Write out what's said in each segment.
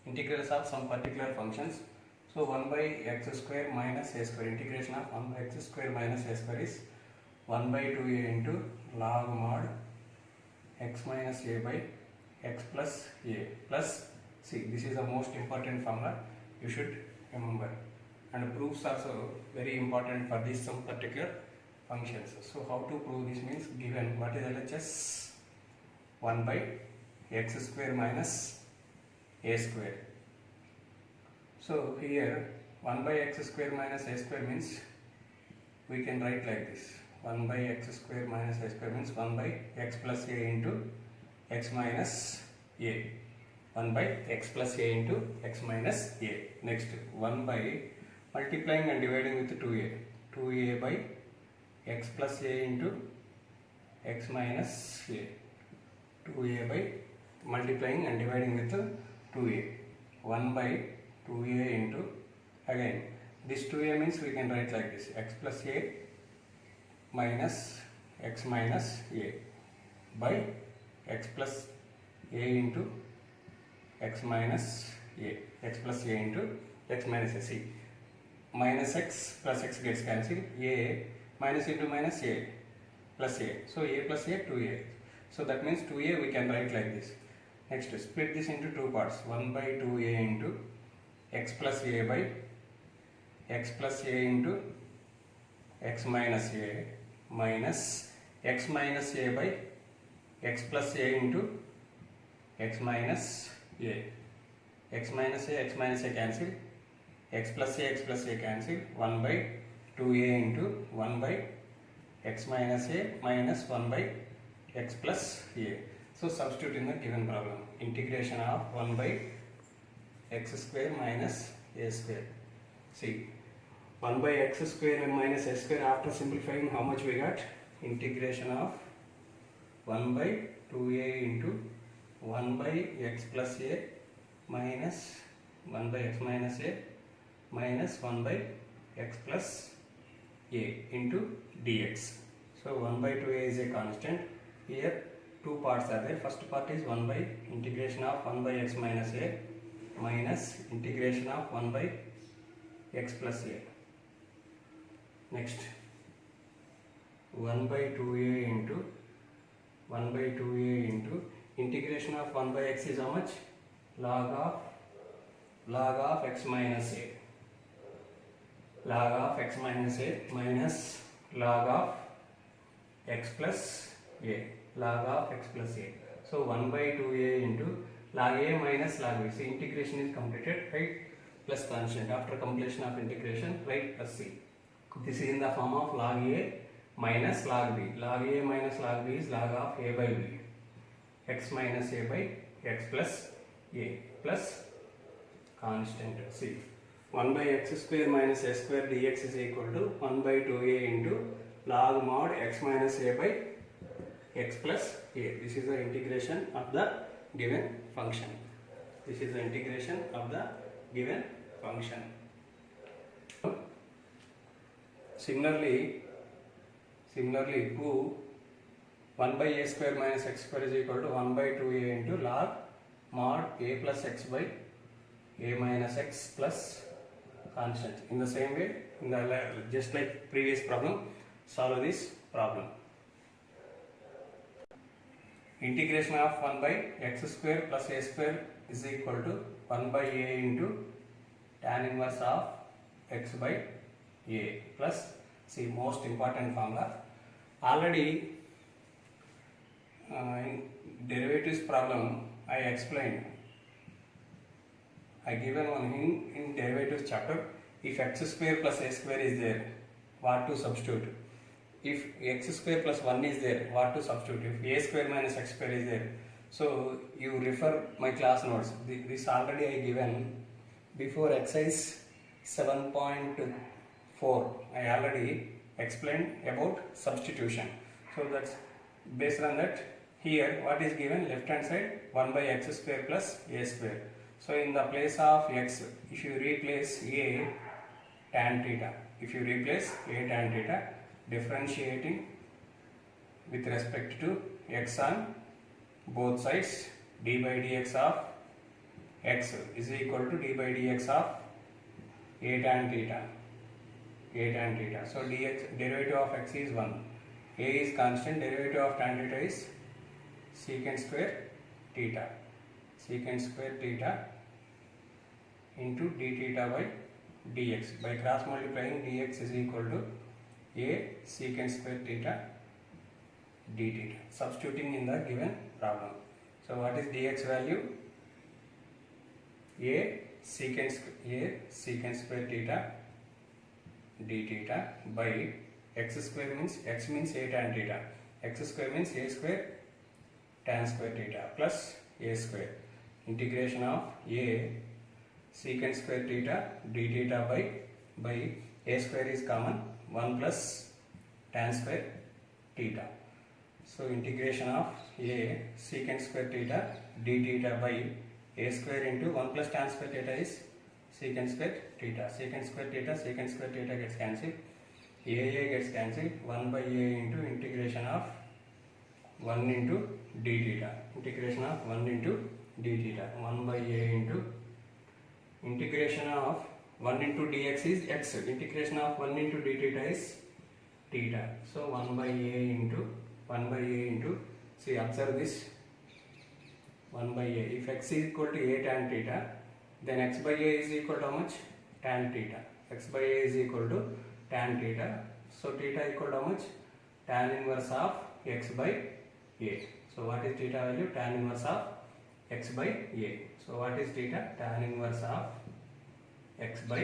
integrals of some particular functions. So 1 by x square minus a square, integration of 1 by x square minus a square is 1 by 2a into log mod x minus a by x plus a plus c. This is the most important formula you should remember, and proofs also very important for this some particular functions. So how to prove this means, given what is LHS 1 by x square minus a square. So here 1 by x square minus a square means we can write like this: 1 by x square minus a square means 1 by x plus a into x minus a. 1 by x plus a into x minus a. Next, 1 by multiplying and dividing with 2a. 2a by x plus a into x minus a. 2a by multiplying and dividing with 2a. 1 by 2a into, again this 2a means we can write like this: x plus a minus x minus a by x plus a into x minus a. X plus a into x minus a. See, minus x plus x gets cancelled. A minus into minus a plus a. So a plus a 2a. So that means 2a we can write like this. Next, split this into two parts: 1 by 2a into x plus a by x plus a into x minus a minus x minus a by x plus a into x minus a. X minus a cancel, x plus a cancel. 1 by 2a into 1 by x minus a minus 1 by x plus a. So substitute in the given problem: integration of 1 by x square minus a square. See, 1 by x square minus a square, after simplifying how much we got? Integration of 1 by 2a into 1 by x plus a minus 1 by x minus a minus 1 by x plus a into dx. So 1 by 2a is a constant. Here two parts are there. First part is 1 by integration of 1 by x minus a minus integration of 1 by x plus a. Next, 1 by 2a into 1 by 2a into integration of 1 by x is how much? Log of x minus a. Log of x minus a minus log of x plus a. Log of x plus a. So 1 by 2a into log a minus log b. So integration is completed, right? Plus constant. After completion of integration, write plus c. This is in the form of log a minus log b. Log a minus log b is log of a by b. X minus a by x plus a plus constant c. 1 by x square minus a square dx is equal to 1 by 2a into log mod x minus a by x plus a. This is the integration of the given function. This is the integration of the given function. Similarly prove 1 by a square minus x square is equal to 1 by 2a into log mod a plus x by a minus x plus constant. In the same way, just like previous problem, solve this problem. Integration of 1 by x square plus a square is equal to 1 by a into tan inverse of x by a plus c. Most important formula. Already in derivatives problem I explained. I given one hint in derivatives chapter. If x square plus a square is there, what to substitute? If x square plus 1 is there, what to substitute? If a square minus x square is there. So you refer my class notes. This already I given before exercise 7.4. I already explained about substitution. So that's based on that. Here what is given? Left hand side 1 by x square plus a square. So in the place of x, if you replace a tan theta, differentiating with respect to x on both sides, d by dx of x is equal to d by dx of a tan theta. So dx, derivative of x is 1. A is constant, derivative of tan theta is secant square theta. Secant square theta into d theta by dx. By cross multiplying, dx is equal to a secant square theta d theta. Substituting in the given problem. So what is dx value? A secant square theta d theta by x square means x means a tan theta. X square means a square tan square theta plus a square. Integration of a secant square theta d theta by a square is common, 1 plus tan square theta. So integration of a secant square theta d theta by a square into 1 plus tan square theta is secant square theta. Secant square theta gets cancelled. A gets cancelled. 1 by a into integration of 1 into d theta. Integration of 1 into d theta. 1 by a into integration of 1 into dx is x. Integration of 1 into d theta is theta. So 1 by a into, see, observe this, 1 by a. If x is equal to a tan theta, then x by a is equal to how much? Tan theta. X by a is equal to tan theta. So theta equal to how much? Tan inverse of x by a. So what is theta value? Tan inverse of x by a. So what is theta? Tan inverse of x by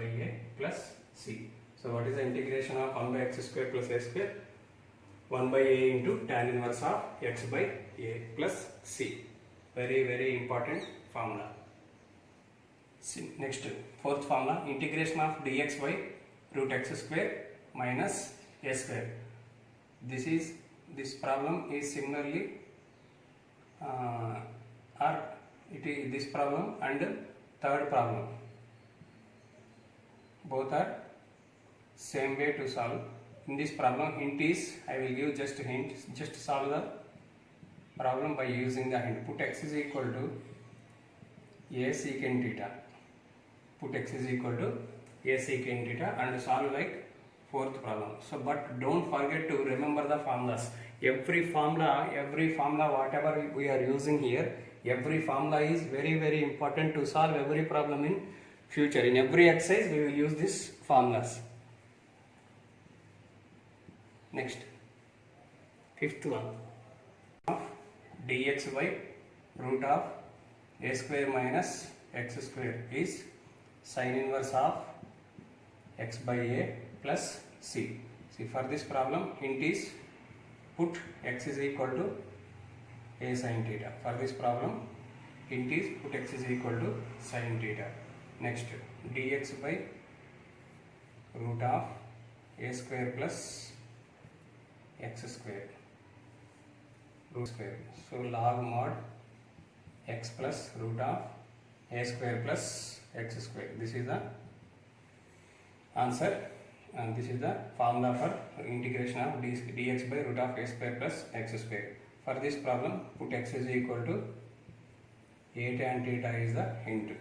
a plus c. So what is the integration of 1 by x square plus a square? 1 by a into tan inverse of x by a plus c. Very important formula. Next, fourth formula, integration of dx by root x square minus a square. This problem is similarly this problem and third problem. Both are same way to solve. In this problem, hint is, I will give just a hint, just solve the problem by using the hint. Put x is equal to a secant theta. Put x is equal to a secant theta and solve like fourth problem. So, but don't forget to remember the formulas. Every formula whatever we are using here, every formula is very important to solve every problem in future. In every exercise, we will use these formulas. Next, fifth one, of dx by root of a square minus x square is sin inverse of x by a plus c. See, for this problem, hint is put x is equal to a sin theta. For this problem, hint is put x is equal to sin theta. Next, dx by root of a square plus x square, root square. So log mod x plus root of a square plus x square. This is the answer, and this is the formula for integration of dx by root of a square plus x square. For this problem, put x is equal to a tan theta is the hint.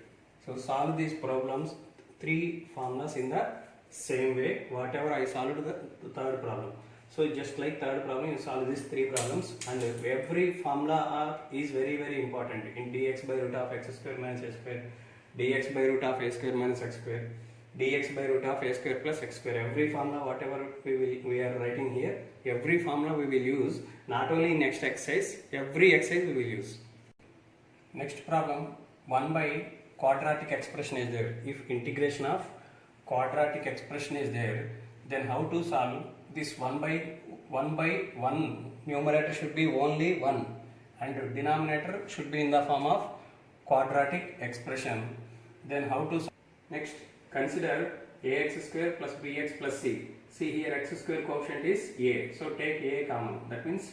So solve these problems, three formulas in the same way whatever I solved the third problem. So just like third problem, you solve these three problems, and every formula is very important. In dx by root of x square minus a square, dx by root of a square minus x square, dx by root of a square plus x square. Every formula whatever we are writing here, every formula we will use. Not only in next exercise, every exercise we will use. Next problem, 1 by quadratic expression is there. If integration of quadratic expression is there, then how to solve this 1 by 1 numerator should be only 1 and denominator should be in the form of quadratic expression. Then how to solve? Next, consider ax square plus bx plus c. See here, x square coefficient is a, so take a common. That means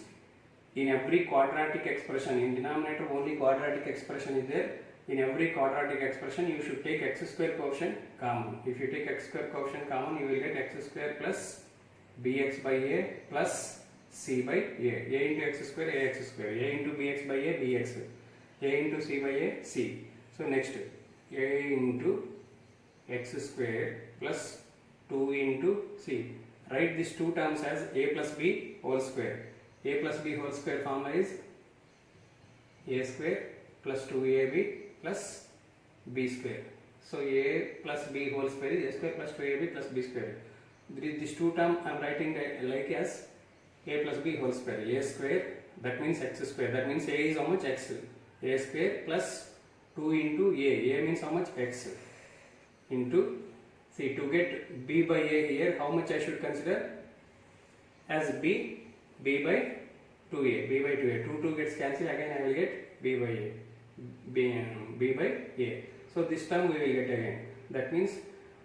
in every quadratic expression, in denominator only quadratic expression is there. In every quadratic expression, you should take x square coefficient common. If you take x square coefficient common, you will get x square plus bx by a plus c by a into x square, ax square, a into bx by a, bx, a into c by a, c. So next, a into x square plus 2 into c. Write these two terms as a plus b whole square. A plus b whole square formula is a square plus 2ab plus b square. So a plus b whole square is a square plus 2ab plus b square. These two terms I am writing like as a plus b whole square. A square, that means x square. That means a is how much? X. A square plus 2 into a. A means how much? X. Into, see, to get b by a here, how much I should consider? As b by 2a. b by 2a. 2 gets cancelled, again I will get b by a. b by a. So this term we will get again. That means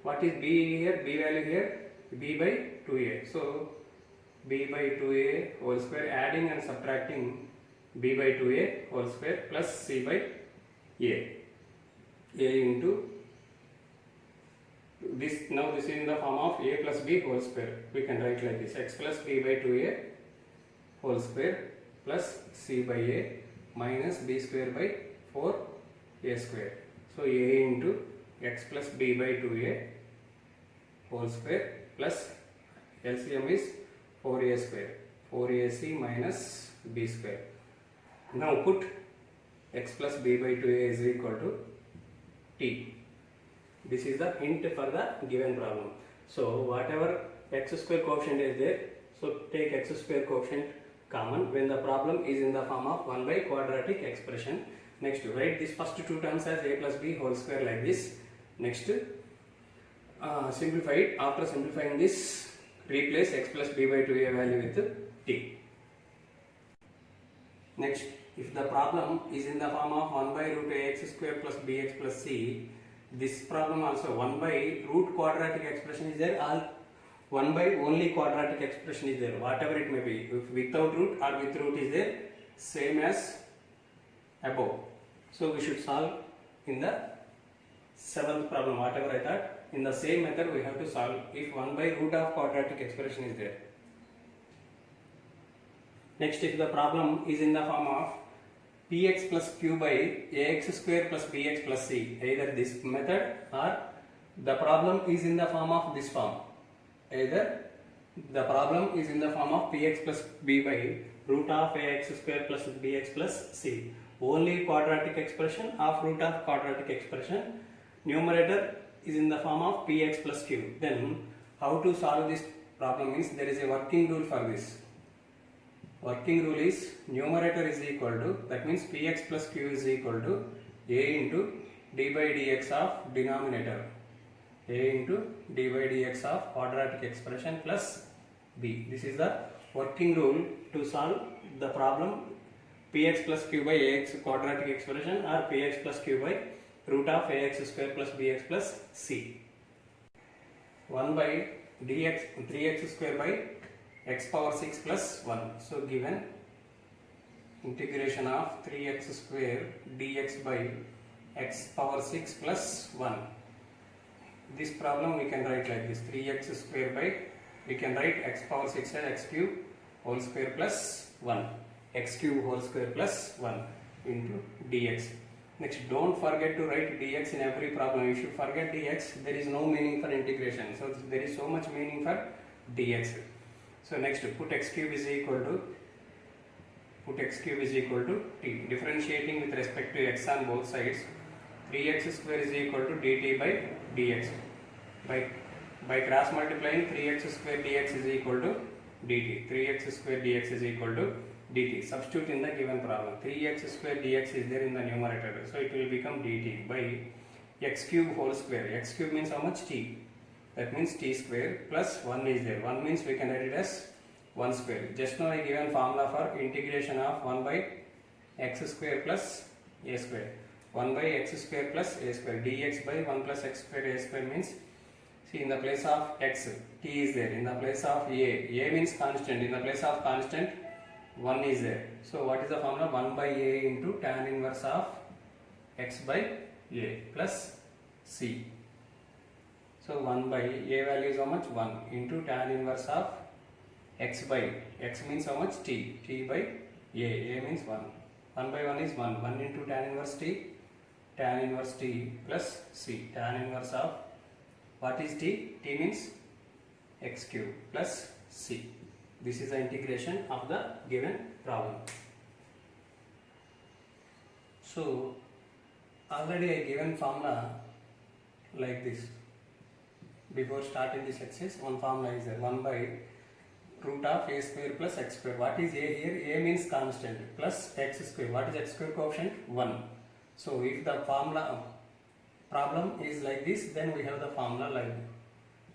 what is b here? B value here? b by 2a. So b by 2a whole square, adding and subtracting b by 2a whole square plus c by a. A into this, now this is in the form of a plus b whole square. We can write like this: x plus b by 2a whole square plus c by a minus b square by 4a square. So a into x plus b by 2a whole square plus LCM is 4a square, 4ac minus b square. Now put x plus b by 2a is equal to t. This is the hint for the given problem. So whatever x square coefficient is there, so take x square coefficient common when the problem is in the form of 1 by quadratic expression. Next, write this first two terms as a plus b whole square like this. Next, simplify it. After simplifying this, replace x plus b by 2a value with t. Next, if the problem is in the form of 1 by root ax square plus bx plus c, this problem also 1 by root quadratic expression is there, all 1 by only quadratic expression is there, whatever it may be, if without root or with root is there, same as above. So we should solve in the seventh problem, whatever I thought, in the same method we have to solve if 1 by root of quadratic expression is there. Next, if the problem is in the form of px plus q by ax square plus bx plus c, either this method or the problem is in the form of this form, either the problem is in the form of px plus b by root of ax square plus bx plus c, only quadratic expression of root of quadratic expression, numerator is in the form of px plus q. Then how to solve this problem means there is a working rule for this. Working rule is numerator is equal to, that means px plus q is equal to a into d by dx of denominator, a into d by dx of quadratic expression plus b. This is the working rule to solve the problem px plus q by ax quadratic expression or px plus q by root of ax square plus bx plus c. 1 by dx 3x square by x power 6 plus 1. So given integration of 3x square dx by x power 6 plus 1. This problem we can write like this: 3x square by, we can write x power 6 as x cube whole square plus 1, x cube whole square plus 1 into dx. Next, don't forget to write dx in every problem. If you forget dx, there is no meaning for integration. So there is so much meaning for dx. So next, put x cube is equal to t. Differentiating with respect to x on both sides, 3x square is equal to dt by dx. By cross multiplying, 3x square dx is equal to dt. 3x square dx is equal to dt. Substitute in the given problem. 3x square dx is there in the numerator, so it will become dt by x cube whole square. X cube means how much? T. That means t square plus 1 is there. 1 means we can write it as 1 square. Just now I given formula for integration of 1 by x square plus a square. 1 by x square plus a square. Dx by 1 plus x square a square means, see, in the place of x, t is there. In the place of a means constant. In the place of constant, 1 is there. So what is the formula? 1 by a into tan inverse of x by a plus c. So 1 by a value is how much? 1 into tan inverse of x by x means how much? T. T by a means 1. 1 by 1 is 1. 1 into tan inverse t. Tan inverse t plus c. Tan inverse of what is t? T means x cube plus c. This is the integration of the given problem. So already I given formula like this. Before starting this exercise, one formula is there, 1 by root of a square plus x square. What is a here? A means constant plus x square. What is x square coefficient? 1. So if the formula problem is like this, then we have the formula like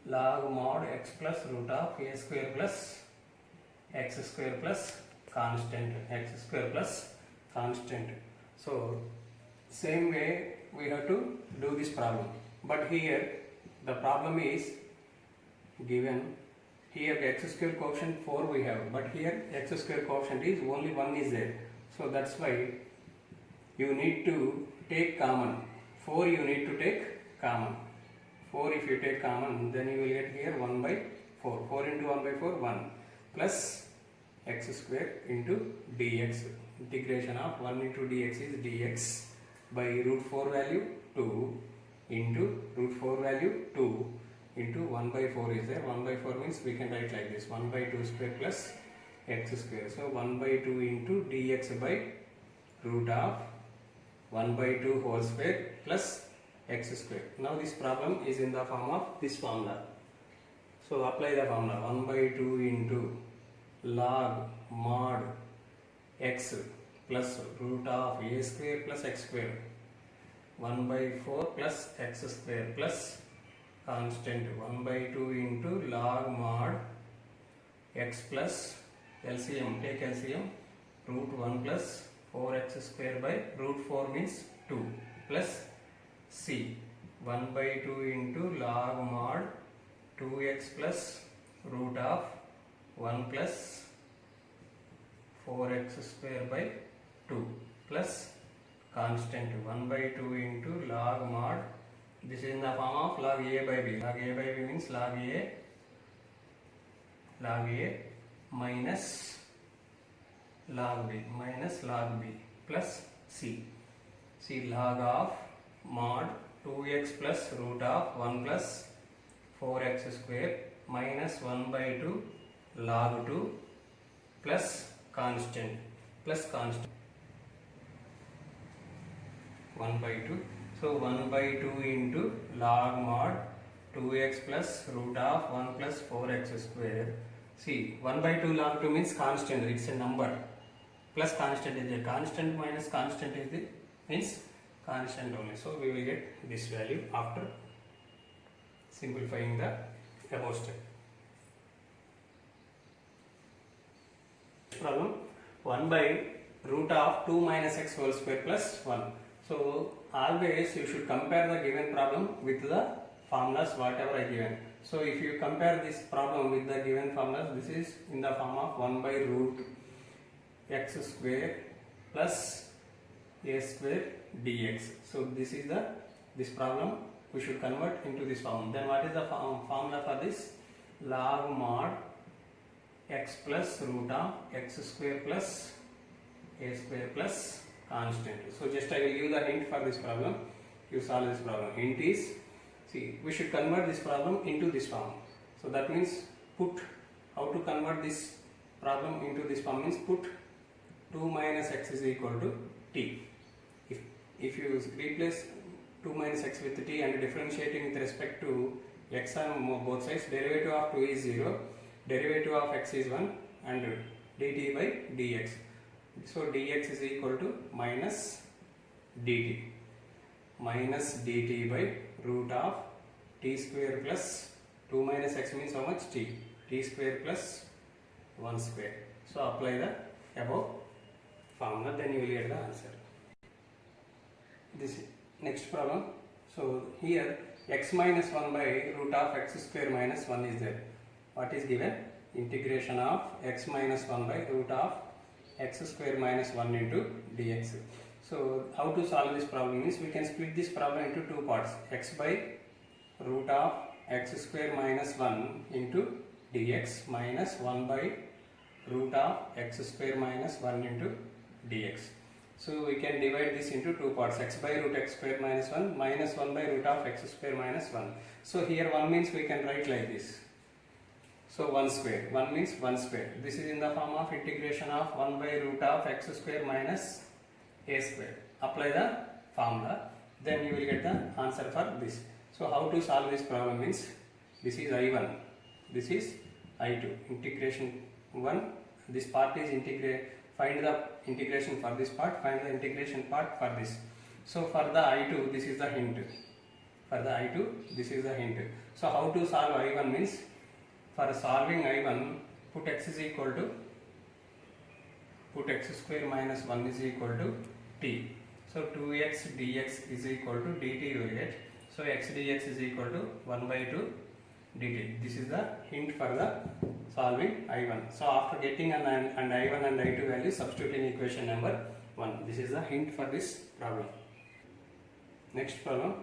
log mod x plus root of a square plus x square plus constant. X square plus constant. So same way we have to do this problem. But here the problem is given. Here x square coefficient 4 we have, but here x square coefficient is only 1 is there. So that's why you need to take common. 4 you need to take common. 4 if you take common, then you will get here 1 by 4. 4 into 1 by 4, 1 plus x square into dx. Integration of 1 into dx is dx by root 4 value 2 into root 4 value 2 into 1 by 4 is there. 1 by 4 means we can write like this, 1 by 2 square plus x square. So 1 by 2 into dx by root of 1 by 2 whole square plus x square. Now this problem is in the form of this formula. So apply the formula, 1 by 2 into log mod x plus root of a square plus x square, 1 by 4 plus x square plus constant 1 by 2 into log mod x plus LCM, take LCM, root 1 plus 4x square by root 4 means 2 plus c, 1 by 2 into log mod 2x plus root of 1 plus 4x square by 2 plus constant 1 by 2 into log mod. This is in the form of log a by b. Log a by b means log a minus log b plus c. C log of mod 2x plus root of 1 plus 4x square minus 1 by 2 log 2 plus constant 1 by 2. So 1 by 2 into log mod 2x plus root of 1 plus 4x square. See, 1 by 2 log 2 means constant, it's a number. Plus constant is a constant minus constant is the means constant only. So we will get this value after simplifying the above step. Problem 1 by root of 2 minus x whole square plus 1. So always you should compare the given problem with the formulas whatever I given. So if you compare this problem with the given formulas, this is in the form of 1 by root x square plus a square dx. So this is this problem we should convert into this form. Then what is the formula for this? Log mod x plus root of x square plus a square plus constant. So just I will give the hint for this problem. You solve this problem. Hint is, see, we should convert this problem into this form. So that means how to convert this problem into this form means put 2 minus x is equal to t. If you replace 2 minus x with t and differentiating with respect to x on both sides, derivative of 2 is 0, derivative of x is 1 and dt by dx. So dx is equal to minus dt. Minus dt by root of t square plus 2 minus x means how much? T. T square plus 1 square. So apply the above formula, then you will get the answer. This next problem. So here x minus 1 by root of x square minus 1 is there. What is given? Integration of x minus 1 by root of x square minus 1 into dx. So how to solve this problem is we can split this problem into two parts, x by root of x square minus 1 into dx minus 1 by root of x square minus 1 into dx. So we can divide this into two parts, x by root x square minus 1 minus 1 by root of x square minus 1. So here 1 means we can write like this. So 1 square, 1 means 1 square. This is in the form of integration of 1 by root of x square minus a square. Apply the formula, then you will get the answer for this. So how to solve this problem means, this is I1, this is I2. Integration 1, this part is integrate. Find the integration for this part, find the integration part for this. So for the I2, this is the hint. For the I2, this is the hint. So how to solve I1 means, for solving I1, put x is equal to, put x square minus 1 is equal to t. So 2x dx is equal to dt you will get. So x dx is equal to 1 by 2 dt. This is the hint for the solving I1. So after getting an I1 and I2 value, substitute in equation number 1. This is the hint for this problem. Next problem,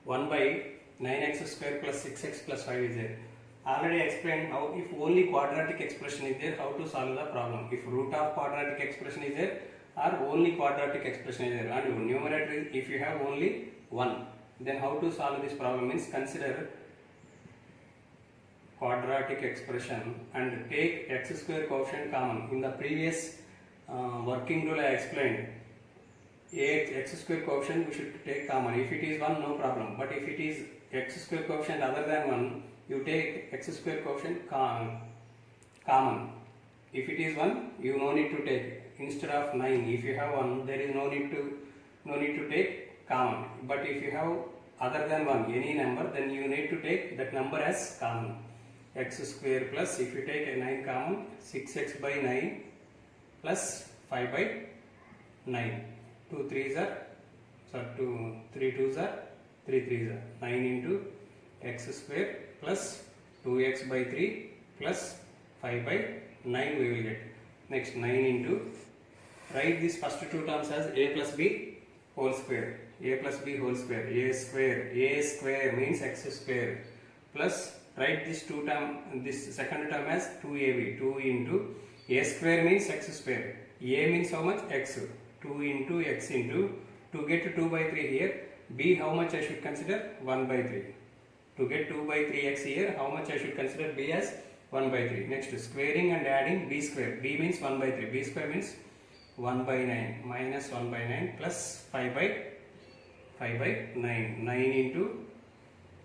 1 by 9x square plus 6x plus 5 is there. Already explained how if only quadratic expression is there, how to solve the problem. If root of quadratic expression is there or only quadratic expression is there, and numerator if you have only 1, then how to solve this problem means, consider quadratic expression and take x square coefficient common. In the previous working rule I explained, x square coefficient we should take common. If it is 1, no problem, but if it is x square coefficient other than 1, you take x square coefficient common. If it is 1, you no need to take. Instead of 9, if you have 1, there is no need to take common. But if you have other than 1 any number, then you need to take that number as common. X square plus, if you take a 9 common, 6x by 9 plus 5 by 9. 2 3s are, so 3 2s are, 3 3s are. 9 into x square plus 2x by 3 plus 5 by 9 we will get. Next 9 into, write this first two terms as a plus b whole square. A plus b whole square. A square means x square, plus write this this second term as 2ab. 2 into a square means x square. A means how much? X. 2 into x into, to get 2 by 3 here, b how much I should consider? 1 by 3. To get 2 by 3x here, how much I should consider? B as 1 by 3. Next, squaring and adding b square. B means 1 by 3. B square means 1 by 9 minus 1 by 9 plus 5 by 9. 9 into,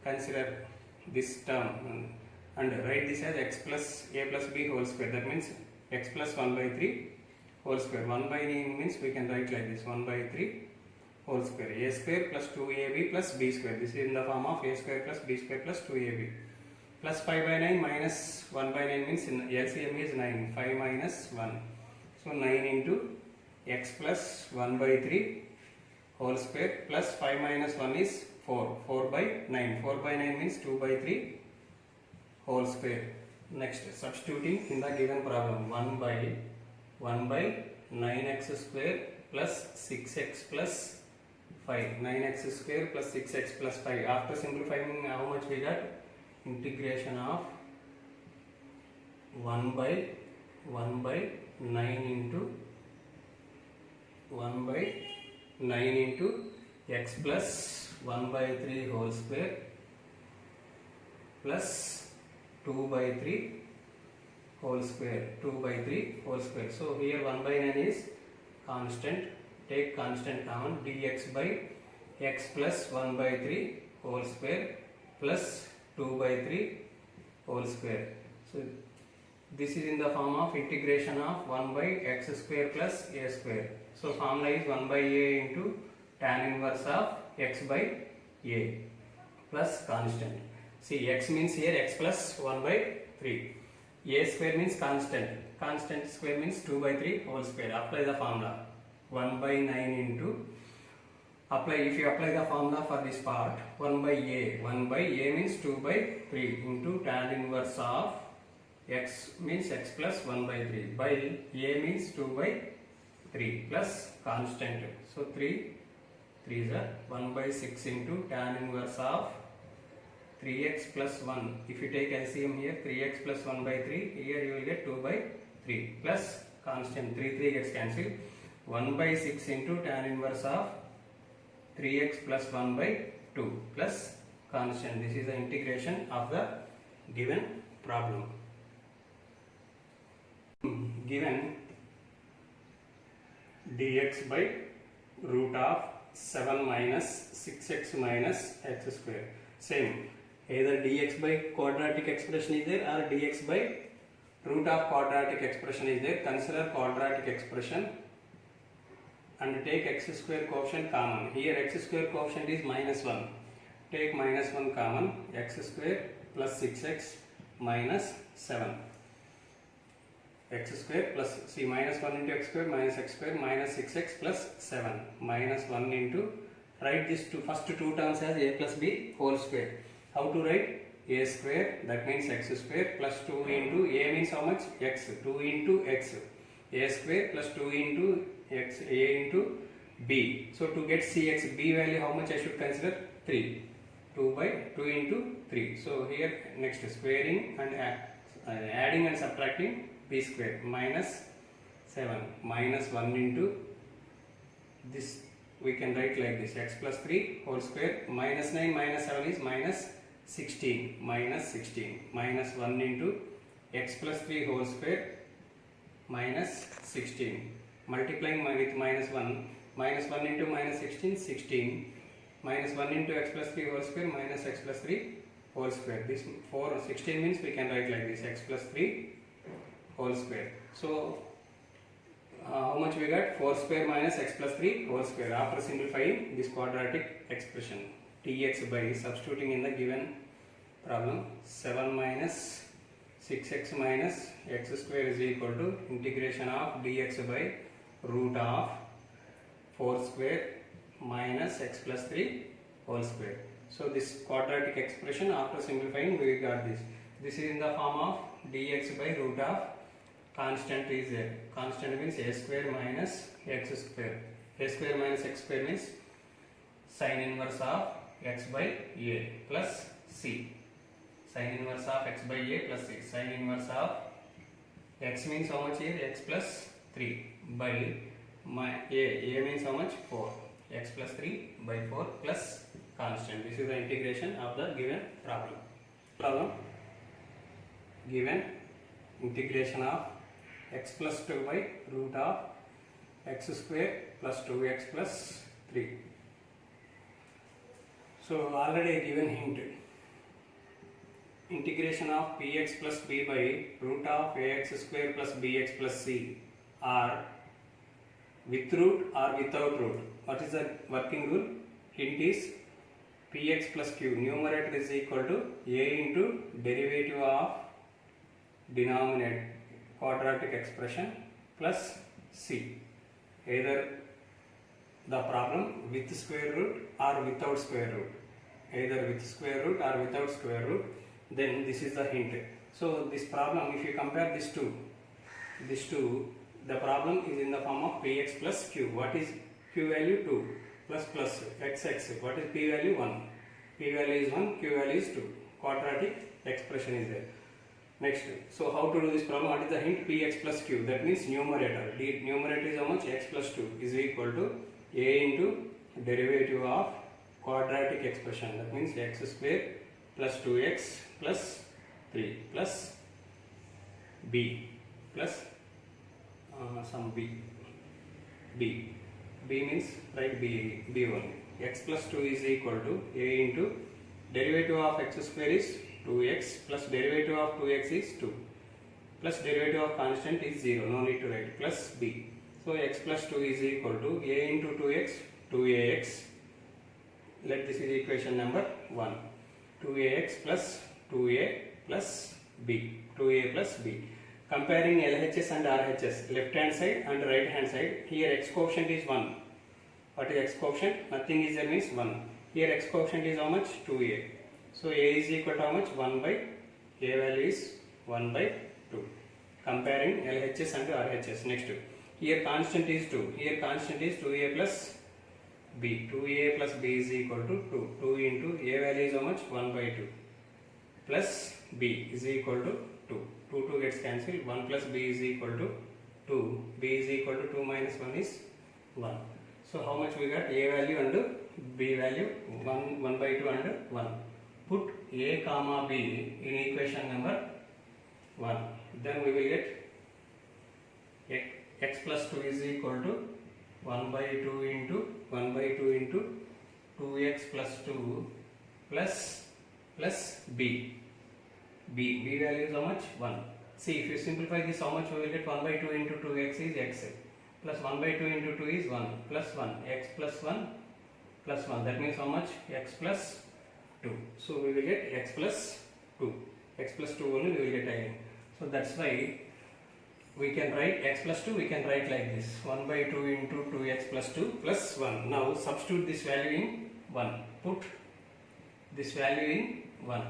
consider this term and write this as x plus a plus b whole square. That means x plus 1 by 3 whole square. 1 by 9 means we can write like this, 1 by 3 whole square. A square plus 2ab plus b square. This is in the form of a square plus b square plus 2ab. Plus 5 by 9 minus 1 by 9 means in LCM is 9. 5 minus 1. So 9 into x plus 1 by 3 whole square plus 5 minus 1 is 4. 4 by 9. 4 by 9 means 2 by 3 whole square. Next, substituting in the given problem, 1 by 9x square plus 6x plus 5. 9x square plus 6x plus 5. After simplifying, how much we got? Integration of 1 by 9 into 1 by 9 into x plus 1 by 3 whole square plus 2 by 3 whole square. 2 by 3 whole square. So here 1 by 9 is constant. Take constant common. Dx by x plus 1 by 3 whole square plus 2 by 3 whole square. So this is in the form of integration of 1 by x square plus a square. So formula is 1 by a into tan inverse of x by a plus constant. See, x means here x plus 1 by 3. A square means constant. Constant square means 2 by 3 whole square. Apply the formula. 1 by 9 into, if you apply the formula for this part, 1 by a. 1 by a means 2 by 3 into tan inverse of x means x plus 1 by 3 by a means 2 by 3 plus constant. So 3 3s are 1 by 6 into tan inverse of 3x plus 1. If you take LCM here, 3x plus 1 by 3, here you will get 2 by 3 plus constant 3 gets cancelled. 1 by 6 into tan inverse of 3x plus 1 by 2 plus constant. This is the integration of the given problem. Given dx by root of 7 minus 6x minus x square. Same, either dx by quadratic expression is there or dx by root of quadratic expression is there. Consider quadratic expression and take x square coefficient common. Here x square coefficient is minus 1. Take minus 1 common, x square plus 6x minus 7. X square plus, see, minus 1 into x square minus 6x plus 7 minus 1 into, write this first two terms as a plus b whole square. How to write? A square, that means x square, plus 2 into a means how much? X, 2 into x. A square plus 2 into x, a into b. So to get cx, b value how much I should consider? 3. 2 by 2 into 3. So here next squaring and adding and subtracting b square minus 7 minus 1 into this, we can write like this, x plus 3 whole square minus 9 minus 7 is minus 16 minus 16 minus 1 into x plus 3 whole square minus 16 multiplying with minus 1 into minus 16 16 minus 1 into x plus 3 whole square minus x plus 3 whole square. This 16 means we can write like this, x plus 3 whole square. So how much we got? 4 square minus x plus 3 whole square. After simplifying this quadratic expression, dx by substituting in the given problem, 7 minus 6x minus x square is equal to integration of dx by root of 4 square minus x plus 3 whole square. So this quadratic expression, after simplifying, we got this. This is in the form of dx by root of constant is there. Constant means a square minus x square. A square minus x square means sin inverse of x by a plus c. Sin inverse of x by a plus c. Sin inverse of x means how much here? X plus 3 by a means how much? 4. X plus 3 by 4 plus constant. This is the integration of the given problem. Given integration of x plus 2 by root of x square plus 2x plus 3. So already given hint. Integration of px plus b by root of ax square plus bx plus c are with root or without root. What is the working rule? Hint is px plus q, numerator is equal to a into derivative of denominator quadratic expression plus c. Either the problem with square root or without square root. Either with square root or without square root. Then this is the hint. So this problem, if you compare these two, the problem is in the form of px plus q. What is q value? 2 plus xx. What is p value? 1. P value is 1, q value is 2. Quadratic expression is there. Next, so how to do this problem? What is the hint? Px plus q. That means numerator. Numerator is how much? X plus 2 is equal to a into derivative of quadratic expression. That means x square plus 2x plus 3 plus b plus some b. B means write b only. X plus 2 is equal to a into derivative of x square is 2x plus derivative of 2x is 2 plus derivative of constant is 0, no need to write, plus b. So x plus 2 is equal to a into 2x, 2ax. Let this is equation number 1. 2ax plus 2a plus b. 2a plus b. Comparing LHS and RHS, left hand side and right hand side, here x coefficient is 1. What is x coefficient? Nothing is there means 1. Here x coefficient is how much? 2a. So a is equal to how much? 1 by, a value is 1 by 2. Comparing LHS and RHS. Next, here constant is 2. Here constant is 2a plus b. 2a plus b is equal to 2. 2 into a value is how much? 1 by 2. plus b is equal to 2. 2 gets cancelled. 1 plus b is equal to 2. b is equal to 2 minus 1 is 1. So how much we got? A value and b value 1 by 2 and 1. Put a comma b in equation number 1. Then we will get x plus 2 is equal to 1 by 2 into 1 by 2 into 2x plus 2 plus b. b value is how much? 1. See, if you simplify this, how much we will get? 1 by 2 into 2x is x plus 1 by 2 into 2 is 1 plus 1, x plus 1 plus 1. That means how much? X plus 2. So we will get x plus 2. X plus 2 only we will get again. So that's why we can write x plus 2, we can write like this: 1 by 2 into 2x plus 2 plus 1. Now substitute this value in 1. Put this value in 1.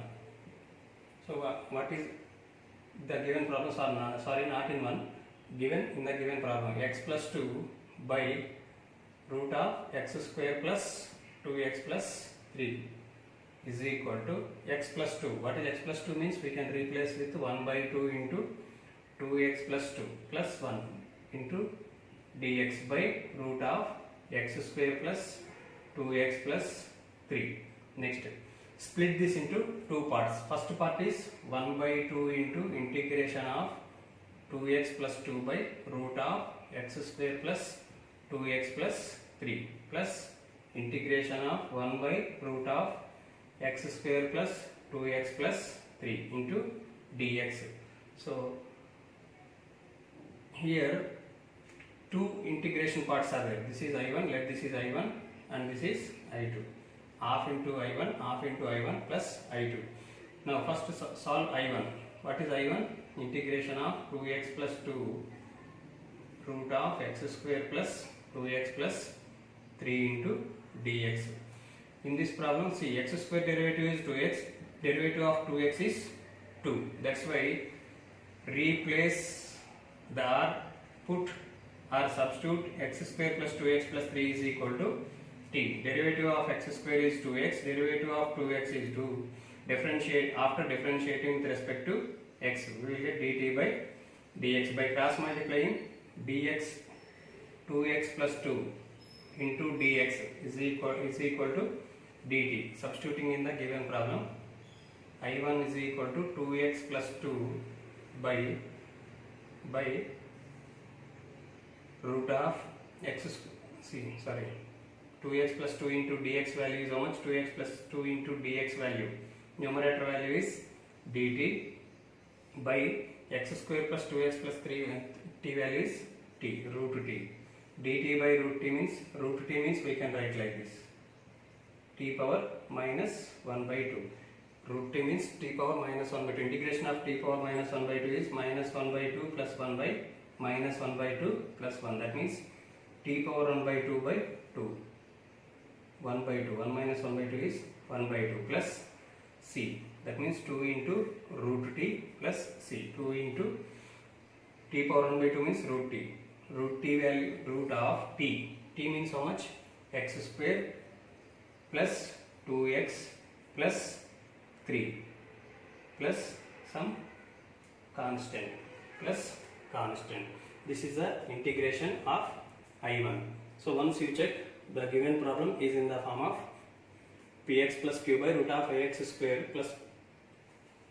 So what is the given problem? Sorry, not in 1. Given in the given problem, x plus 2 by root of x square plus 2x plus 3 is equal to x plus 2. What is x plus 2 means? We can replace with 1 by 2 into 2x plus 2 plus 1 into dx by root of x square plus 2x plus 3. Next, split this into two parts. First part is 1 by 2 into integration of 2x plus 2 by root of x square plus 2x plus 3 plus integration of 1 by root of x square plus 2x plus 3 into dx. So here two integration parts are there. This is I1, let this is I1 and this is I2. Half into I1, half into I1 plus I2. Now first solve I1. What is I1? Integration of 2x plus 2 root of x square plus 2x plus 3 into dx. In this problem, see, x square derivative is 2x, derivative of 2x is 2. That's why replace the r, put or substitute x square plus 2x plus 3 is equal to t. Derivative of x square is 2x, derivative of 2x is 2. Differentiate, after differentiating with respect to x, we will get dt by dx. By cross multiplying, dx 2x plus 2 into dx is equal to dt. Substituting in the given problem, I1 is equal to 2x plus 2 by root of x, 2x plus 2 into dx value is how much? 2x plus 2 into dx value. Numerator value is dt by x square plus 2x plus 3, t value is t, root t. dt by root t means we can write like this: t power minus 1 by 2. Root t means t power minus 1 by 2. Integration of t power minus 1 by 2 is minus 1 by 2 plus 1 by minus 1 by 2 plus 1. That means t power 1 by 2 by 2. 1 by 2. 1 minus 1 by 2 is 1 by 2 plus c. That means 2 into root t plus c. 2 into t power 1 by 2 means root t. Root t value, root of t. T means how much? X square plus 2x plus 3 plus some constant plus constant. This is the integration of I1. So once you check, the given problem is in the form of px plus q by root of ax square plus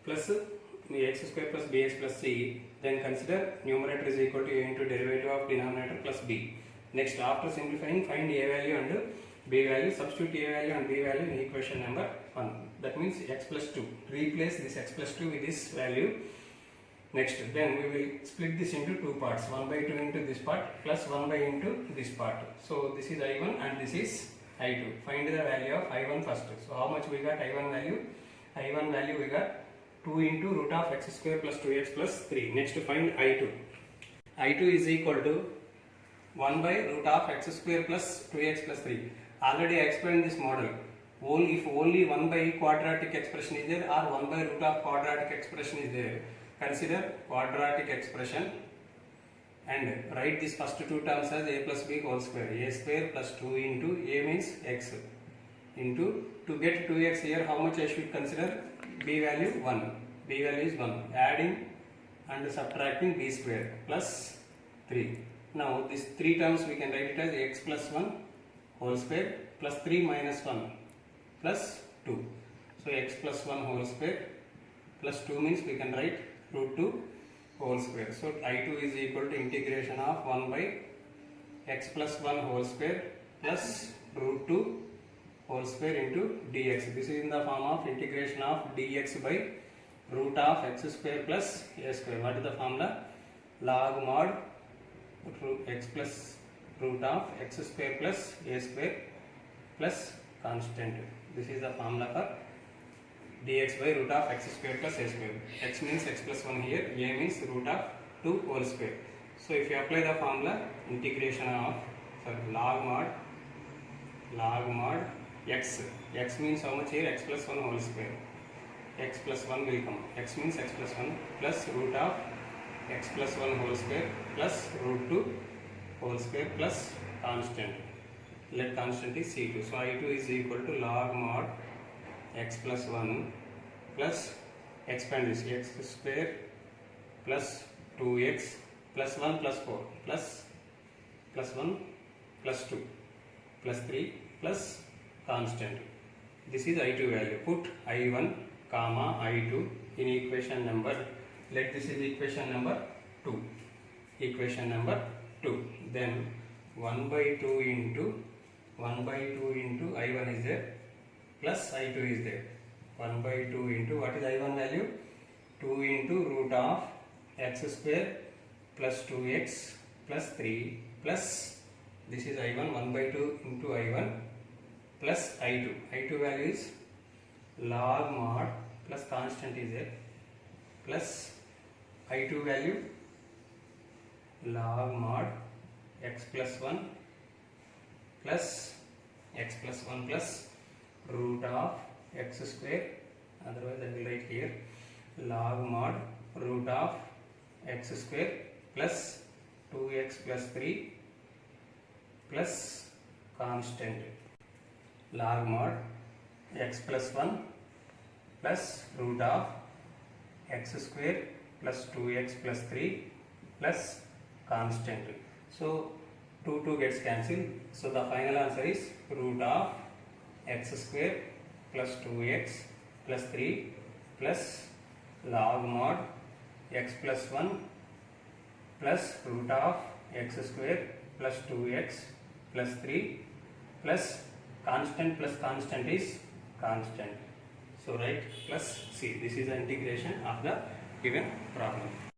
x square plus bx plus c. Then consider numerator is equal to a into derivative of denominator plus b. Next, after simplifying, find a value and b value. Substitute a value and b value in equation number 1. That means x plus 2. Replace this x plus 2 with this value. Next, then we will split this into two parts: 1 by 2 into this part plus 1 by into this part. So this is I1 and this is I2. Find the value of I1 first. So how much we got I1 value? I1 value we got 2 into root of x square plus 2x plus 3. Next, find I2. I2 is equal to 1 by root of x square plus 2x plus 3. Already I explained this model. If only 1 by quadratic expression is there or 1 by root of quadratic expression is there, consider quadratic expression and write these first two terms as a plus b whole square. A square plus 2 into a means x into, to get 2x here, how much I should consider? B value 1. B value is 1. Adding and subtracting b square plus 3. Now these 3 terms we can write it as x plus 1 whole square plus 3 minus 1 plus 2. So x plus 1 whole square plus 2 means we can write root 2 whole square. So I2 is equal to integration of 1 by x plus 1 whole square plus root 2 whole square into dx. This is in the form of integration of dx by root of x square plus a square. What is the formula? Log mod x plus root of x square plus a square plus constant. This is the formula for dx by root of x square plus a square. X means x plus 1 here, a means root of 2 whole square. So if you apply the formula, integration of log mod x means how much here? X plus 1 whole square. X plus 1 will come. X means x plus 1 plus root of x plus 1 whole square plus root 2 whole square plus constant. Let constant is C2. So I2 is equal to log mod x plus 1 plus expand this x square plus 2x plus 1 plus 4 plus 1 plus 2 plus 3 plus constant. This is I2 value. Put I1 comma I2 in equation number, let this is equation number 2. Equation number 2. Then 1 by 2 into I1 is there plus I2 is there. 1 by 2 into, what is I1 value? 2 into root of x square plus 2x plus 3 plus, this is I1, 1 by 2 into I1 plus I2. I2 value is log mod plus constant is there plus I2 value log mod x plus 1 plus x plus 1 plus root of x square, otherwise I will write here log mod root of x square plus 2x plus 3 plus constant. Log mod x plus 1 plus root of x square plus 2x plus 3 plus constant. So 2 gets cancelled. So the final answer is root of x square plus 2x plus 3 plus log mod x plus 1 plus root of x square plus 2x plus 3 plus constant is constant. So write plus C. This is the integration of the given problem.